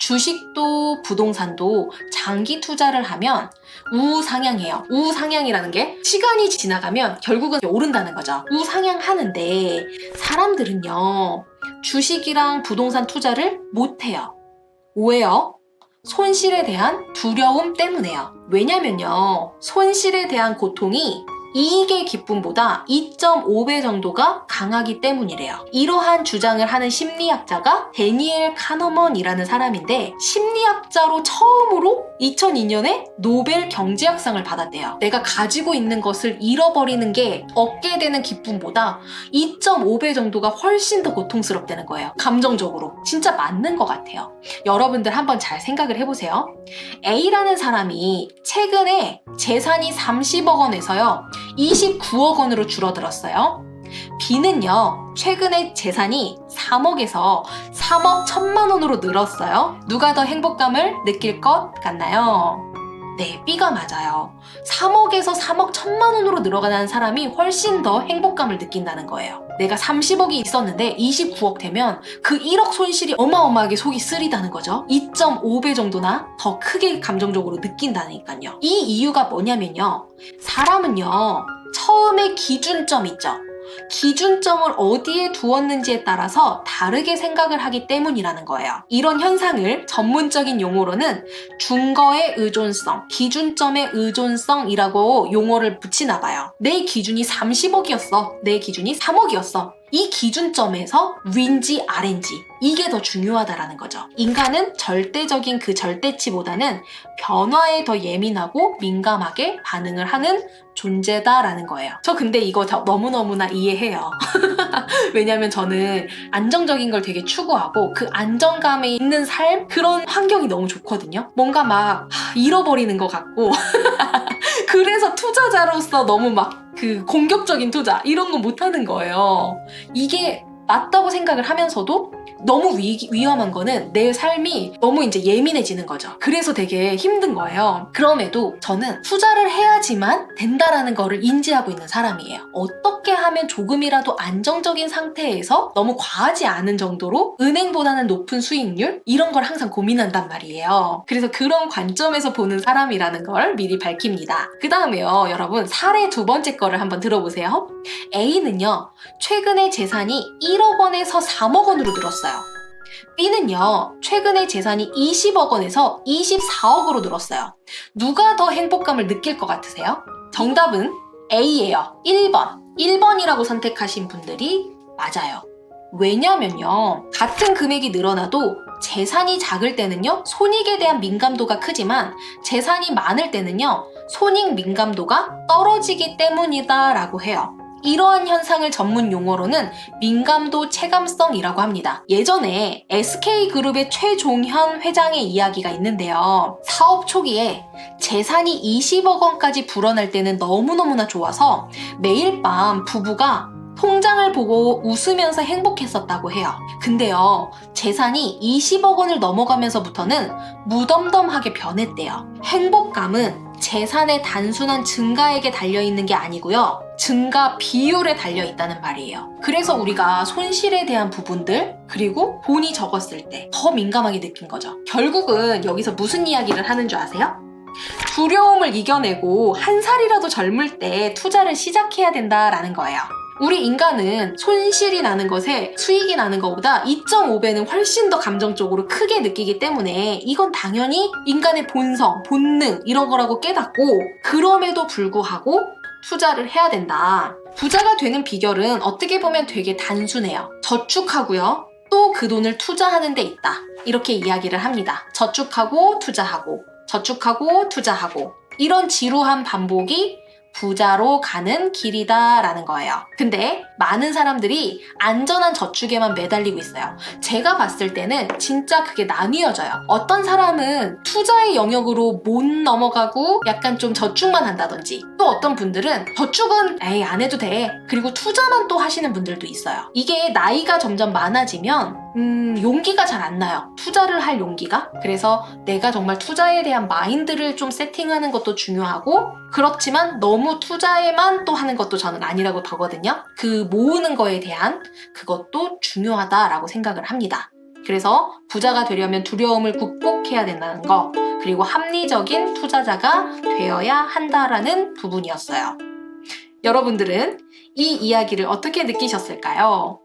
주식도 부동산도 장기 투자를 하면 우상향해요. 우상향이라는 게 시간이 지나가면 결국은 오른다는 거죠. 우상향하는데 사람들은요, 주식이랑 부동산 투자를 못해요. 왜요? 손실에 대한 두려움 때문에요. 왜냐면요, 손실에 대한 고통이 이익의 기쁨보다 2.5배 정도가 강하기 때문이래요. 이러한 주장을 하는 심리학자가 데니엘 카너먼이라는 사람인데, 심리학자로 처음으로 2002년에 노벨 경제학상을 받았대요. 내가 가지고 있는 것을 잃어버리는 게 얻게 되는 기쁨보다 2.5배 정도가 훨씬 더 고통스럽다는 거예요. 감정적으로. 진짜 맞는 것 같아요. 여러분들 한번 잘 생각을 해보세요. A라는 사람이 최근에 재산이 30억 원에서요 29억 원으로 줄어들었어요. B는요, 최근에 재산이 3억에서 3억 1천만 원으로 늘었어요. 누가 더 행복감을 느낄 것 같나요? 네, B가 맞아요. 3억에서 3억 1천만 원으로 늘어가는 사람이 훨씬 더 행복감을 느낀다는 거예요. 내가 30억이 있었는데 29억 되면 그 1억 손실이 어마어마하게 속이 쓰리다는 거죠. 2.5배 정도나 더 크게 감정적으로 느낀다니까요. 이 이유가 뭐냐면요, 사람은요, 처음에 기준점 있죠. 기준점을 어디에 두었는지에 따라서 다르게 생각을 하기 때문이라는 거예요. 이런 현상을 전문적인 용어로는 준거의 의존성, 기준점의 의존성이라고 용어를 붙이나 봐요. 내 기준이 30억이었어. 내 기준이 3억이었어. 이 기준점에서 위인지 아래인지 이게 더 중요하다라는 거죠. 인간은 절대적인 그 절대치보다는 변화에 더 예민하고 민감하게 반응을 하는 존재다라는 거예요. 저 근데 이거 너무너무나 이해해요. 왜냐면 저는 안정적인 걸 되게 추구하고 그 안정감에 있는 삶, 그런 환경이 너무 좋거든요. 뭔가 막 잃어버리는 것 같고 그래서 투자자로서 너무 막 그 공격적인 투자 이런 거 못하는 거예요. 이게 맞다고 생각을 하면서도 너무 위험한 거는 내 삶이 너무 이제 예민해지는 거죠. 그래서 되게 힘든 거예요. 그럼에도 저는 투자를 해야지만 된다라는 거를 인지하고 있는 사람이에요. 어떻게 하면 조금이라도 안정적인 상태에서 너무 과하지 않은 정도로 은행보다는 높은 수익률? 이런 걸 항상 고민한단 말이에요. 그래서 그런 관점에서 보는 사람이라는 걸 미리 밝힙니다. 그 다음에요, 여러분 사례 두 번째 거를 한번 들어보세요. A는요, 최근에 재산이 1억 원에서 3억 원으로 늘었어요. B는요, 최근에 재산이 20억 원에서 24억으로 늘었어요. 누가 더 행복감을 느낄 것 같으세요? 정답은 A예요. 1번. 1번이라고 선택하신 분들이 맞아요. 왜냐면요, 같은 금액이 늘어나도 재산이 작을 때는요, 손익에 대한 민감도가 크지만 재산이 많을 때는요, 손익 민감도가 떨어지기 때문이다 라고 해요. 이러한 현상을 전문 용어로는 민감도 체감성이라고 합니다. 예전에 SK그룹의 최종현 회장의 이야기가 있는데요. 사업 초기에 재산이 20억 원까지 불어날 때는 너무너무나 좋아서 매일 밤 부부가 통장을 보고 웃으면서 행복했었다고 해요. 근데요, 재산이 20억 원을 넘어가면서부터는 무덤덤하게 변했대요. 행복감은 재산의 단순한 증가액에 달려있는 게 아니고요, 증가 비율에 달려있다는 말이에요. 그래서 우리가 손실에 대한 부분들, 그리고 돈이 적었을 때 더 민감하게 느낀 거죠. 결국은 여기서 무슨 이야기를 하는 줄 아세요? 두려움을 이겨내고 한 살이라도 젊을 때 투자를 시작해야 된다라는 거예요. 우리 인간은 손실이 나는 것에 수익이 나는 것보다 2.5배는 훨씬 더 감정적으로 크게 느끼기 때문에 이건 당연히 인간의 본성, 본능 이런 거라고 깨닫고, 그럼에도 불구하고 투자를 해야 된다. 부자가 되는 비결은 어떻게 보면 되게 단순해요. 저축하고요, 또 그 돈을 투자하는 데 있다. 이렇게 이야기를 합니다. 저축하고 투자하고, 저축하고 투자하고, 이런 지루한 반복이 부자로 가는 길이다라는 거예요. 근데 많은 사람들이 안전한 저축에만 매달리고 있어요. 제가 봤을 때는 진짜 그게 나뉘어져요. 어떤 사람은 투자의 영역으로 못 넘어가고 약간 좀 저축만 한다든지, 또 어떤 분들은 저축은 에이 안 해도 돼, 그리고 투자만 또 하시는 분들도 있어요. 이게 나이가 점점 많아지면 용기가 잘 안 나요. 투자를 할 용기가. 그래서 내가 정말 투자에 대한 마인드를 좀 세팅하는 것도 중요하고, 그렇지만 너무 투자에만 또 하는 것도 저는 아니라고 보거든요. 그 모으는 거에 대한 그것도 중요하다라고 생각을 합니다. 그래서 부자가 되려면 두려움을 극복해야 된다는 거, 그리고 합리적인 투자자가 되어야 한다라는 부분이었어요. 여러분들은 이 이야기를 어떻게 느끼셨을까요?